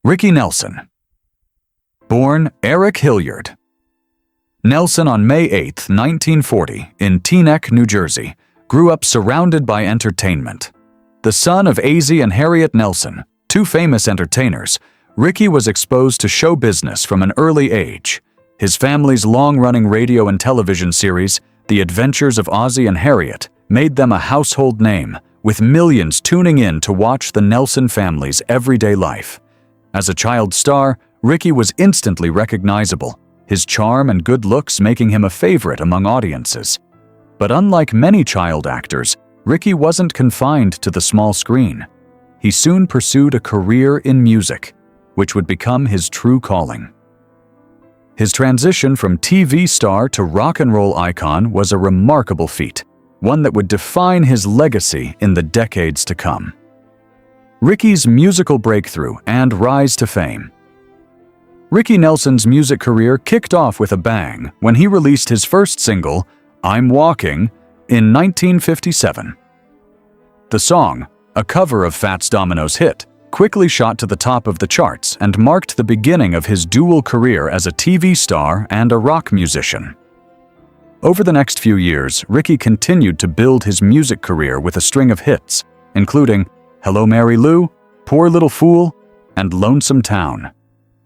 Ricky Nelson. Born Eric Hilliard. Nelson on May 8, 1940, in Teaneck, New Jersey, grew up surrounded by entertainment. The son of Azie and Harriet Nelson, two famous entertainers, Ricky was exposed to show business from an early age. His family's long-running radio and television series, The Adventures of Ozzie and Harriet, made them a household name, with millions tuning in to watch the Nelson family's everyday life. As a child star, Ricky was instantly recognizable, his charm and good looks making him a favorite among audiences. But unlike many child actors, Ricky wasn't confined to the small screen. He soon pursued a career in music, which would become his true calling. His transition from TV star to rock and roll icon was a remarkable feat, one that would define his legacy in the decades to come. Ricky's musical breakthrough and rise to fame. Ricky Nelson's music career kicked off with a bang when he released his first single, I'm Walking, in 1957. The song, a cover of Fats Domino's hit, quickly shot to the top of the charts and marked the beginning of his dual career as a TV star and a rock musician. Over the next few years, Ricky continued to build his music career with a string of hits, including Hello Mary Lou, Poor Little Fool, and Lonesome Town.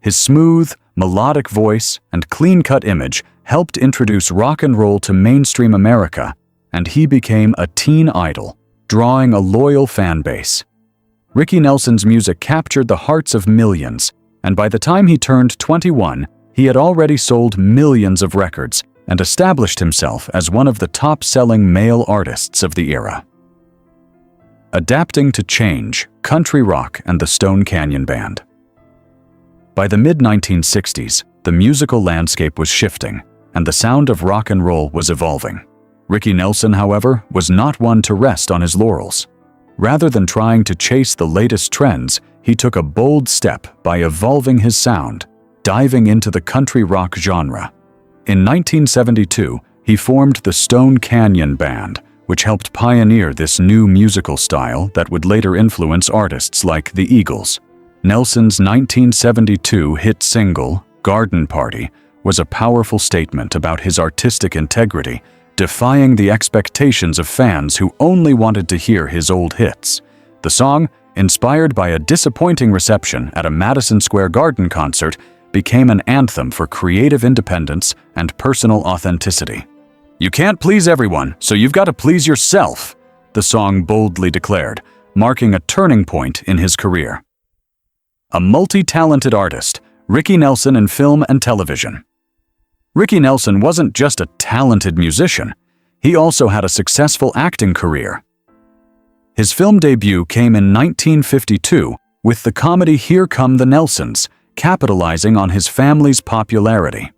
His smooth, melodic voice and clean-cut image helped introduce rock and roll to mainstream America, and he became a teen idol, drawing a loyal fan base. Ricky Nelson's music captured the hearts of millions, and by the time he turned 21, he had already sold millions of records and established himself as one of the top-selling male artists of the era. Adapting to change, country rock and the Stone Canyon Band. By the mid-1960s, the musical landscape was shifting, and the sound of rock and roll was evolving. Ricky Nelson, however, was not one to rest on his laurels. Rather than trying to chase the latest trends, he took a bold step by evolving his sound, diving into the country rock genre. In 1972, he formed the Stone Canyon Band, which helped pioneer this new musical style that would later influence artists like the Eagles. Nelson's 1972 hit single, Garden Party, was a powerful statement about his artistic integrity, defying the expectations of fans who only wanted to hear his old hits. The song, inspired by a disappointing reception at a Madison Square Garden concert, became an anthem for creative independence and personal authenticity. "You can't please everyone, so you've got to please yourself," the song boldly declared, marking a turning point in his career. A multi-talented artist, Ricky Nelson in film and television. Ricky Nelson wasn't just a talented musician, he also had a successful acting career. His film debut came in 1952 with the comedy Here Come the Nelsons, capitalizing on his family's popularity.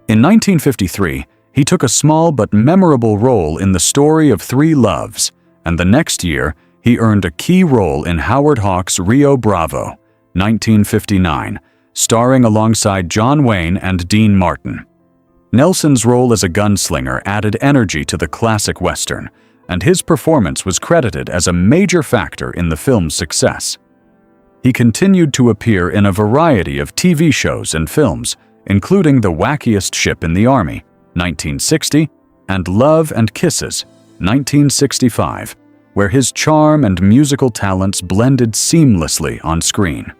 In 1953, he took a small but memorable role in The Story of Three Loves, and the next year, he earned a key role in Howard Hawks' Rio Bravo, 1959, starring alongside John Wayne and Dean Martin. Nelson's role as a gunslinger added energy to the classic Western, and his performance was credited as a major factor in the film's success. He continued to appear in a variety of TV shows and films, including The Wackiest Ship in the Army, 1960, and Love and Kisses, 1965, where his charm and musical talents blended seamlessly on screen.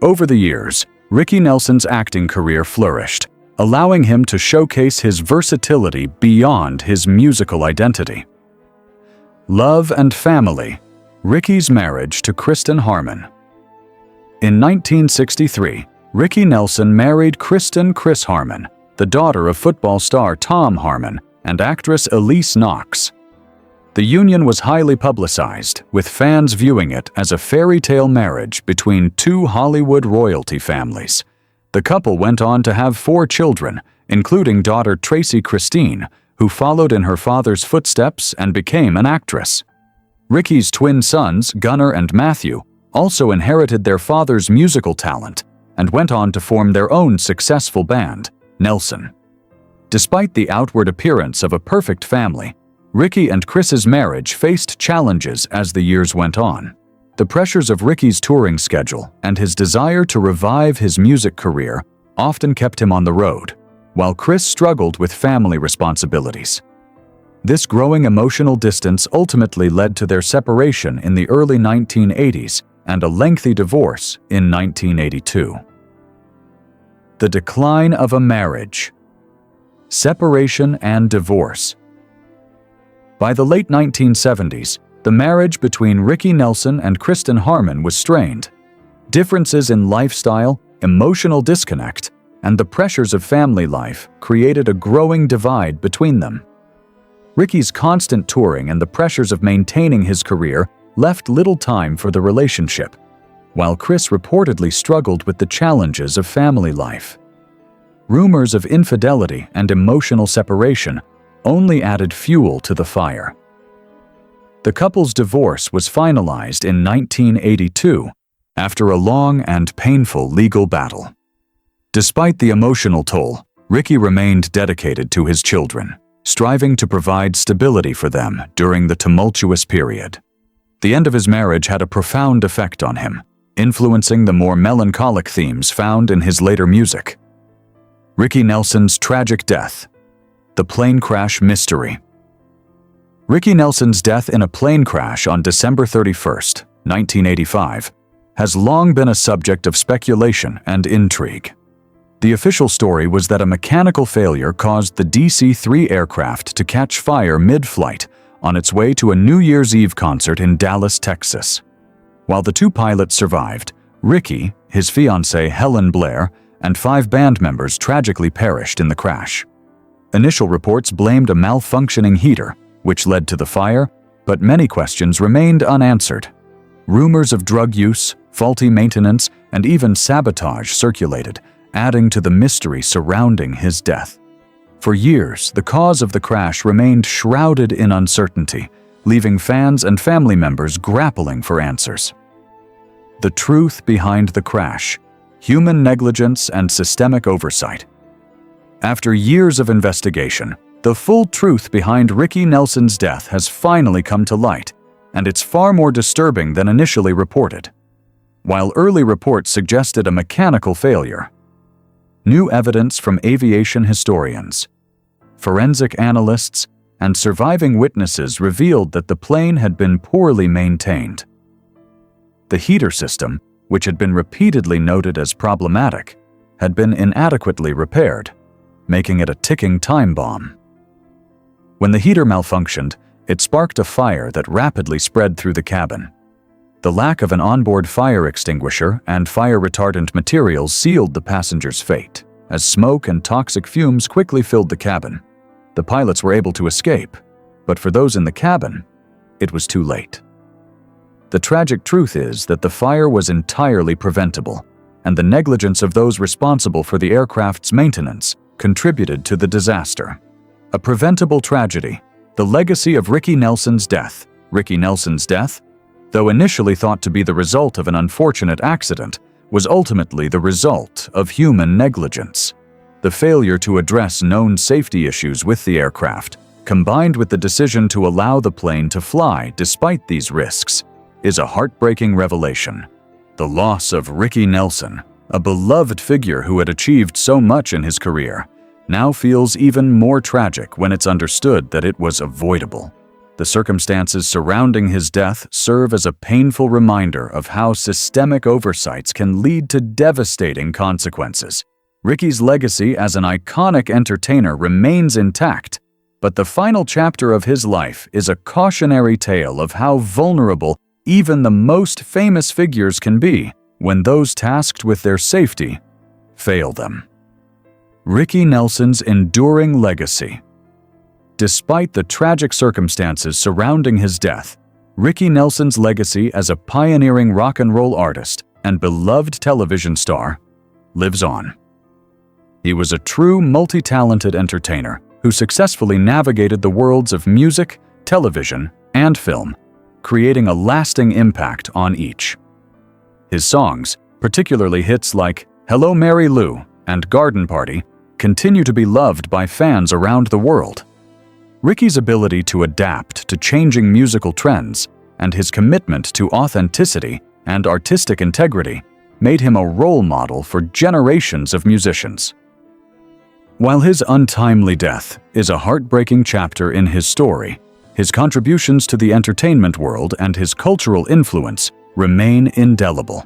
Over the years, Ricky Nelson's acting career flourished, allowing him to showcase his versatility beyond his musical identity. Love and family. Ricky's marriage to Kristen Harmon. In 1963, Ricky Nelson married Kristen "Chris" Harmon, the daughter of football star Tom Harmon and actress Elise Knox. The union was highly publicized, with fans viewing it as a fairy tale marriage between two Hollywood royalty families. The couple went on to have 4 children, including daughter Tracy Christine, who followed in her father's footsteps and became an actress. Ricky's twin sons, Gunnar and Matthew, also inherited their father's musical talent and went on to form their own successful band, Nelson. Despite the outward appearance of a perfect family, Ricky and Chris's marriage faced challenges as the years went on. The pressures of Ricky's touring schedule and his desire to revive his music career often kept him on the road, while Chris struggled with family responsibilities. This growing emotional distance ultimately led to their separation in the early 1980s and a lengthy divorce in 1982. The decline of a marriage. Separation and divorce. By the late 1970s, the marriage between Ricky Nelson and Kristen Harmon was strained. Differences in lifestyle, emotional disconnect, and the pressures of family life created a growing divide between them. Ricky's constant touring and the pressures of maintaining his career left little time for the relationship, while Chris reportedly struggled with the challenges of family life. Rumors of infidelity and emotional separation only added fuel to the fire. The couple's divorce was finalized in 1982 after a long and painful legal battle. Despite the emotional toll, Ricky remained dedicated to his children, striving to provide stability for them during the tumultuous period. The end of his marriage had a profound effect on him, influencing the more melancholic themes found in his later music. Ricky Nelson's tragic death. The plane crash mystery. Ricky Nelson's death in a plane crash on December 31, 1985, has long been a subject of speculation and intrigue. The official story was that a mechanical failure caused the DC-3 aircraft to catch fire mid-flight on its way to a New Year's Eve concert in Dallas, Texas. While the two pilots survived, Ricky, his fiancée Helen Blair, and 5 band members tragically perished in the crash. Initial reports blamed a malfunctioning heater, which led to the fire, but many questions remained unanswered. Rumors of drug use, faulty maintenance, and even sabotage circulated, adding to the mystery surrounding his death. For years, the cause of the crash remained shrouded in uncertainty, leaving fans and family members grappling for answers. The truth behind the crash: human negligence and systemic oversight. After years of investigation, the full truth behind Ricky Nelson's death has finally come to light, and it's far more disturbing than initially reported. While early reports suggested a mechanical failure, new evidence from aviation historians, forensic analysts, and surviving witnesses revealed that the plane had been poorly maintained. The heater system, which had been repeatedly noted as problematic, had been inadequately repaired, making it a ticking time bomb. When the heater malfunctioned, it sparked a fire that rapidly spread through the cabin. The lack of an onboard fire extinguisher and fire retardant materials sealed the passenger's fate, as smoke and toxic fumes quickly filled the cabin. The pilots were able to escape, but for those in the cabin, it was too late. The tragic truth is that the fire was entirely preventable, and the negligence of those responsible for the aircraft's maintenance contributed to the disaster. A preventable tragedy, the legacy of Ricky Nelson's death. Ricky Nelson's death, though initially thought to be the result of an unfortunate accident, was ultimately the result of human negligence. The failure to address known safety issues with the aircraft, combined with the decision to allow the plane to fly despite these risks, is a heartbreaking revelation. The loss of Ricky Nelson, a beloved figure who had achieved so much in his career, now feels even more tragic when it's understood that it was avoidable. The circumstances surrounding his death serve as a painful reminder of how systemic oversights can lead to devastating consequences. Ricky's legacy as an iconic entertainer remains intact, but the final chapter of his life is a cautionary tale of how vulnerable even the most famous figures can be when those tasked with their safety fail them. Ricky Nelson's enduring legacy. Despite the tragic circumstances surrounding his death, Ricky Nelson's legacy as a pioneering rock and roll artist and beloved television star lives on. He was a true multi-talented entertainer who successfully navigated the worlds of music, television, and film, creating a lasting impact on each. His songs, particularly hits like Hello Mary Lou and Garden Party, continue to be loved by fans around the world. Ricky's ability to adapt to changing musical trends and his commitment to authenticity and artistic integrity made him a role model for generations of musicians. While his untimely death is a heartbreaking chapter in his story, his contributions to the entertainment world and his cultural influence remain indelible.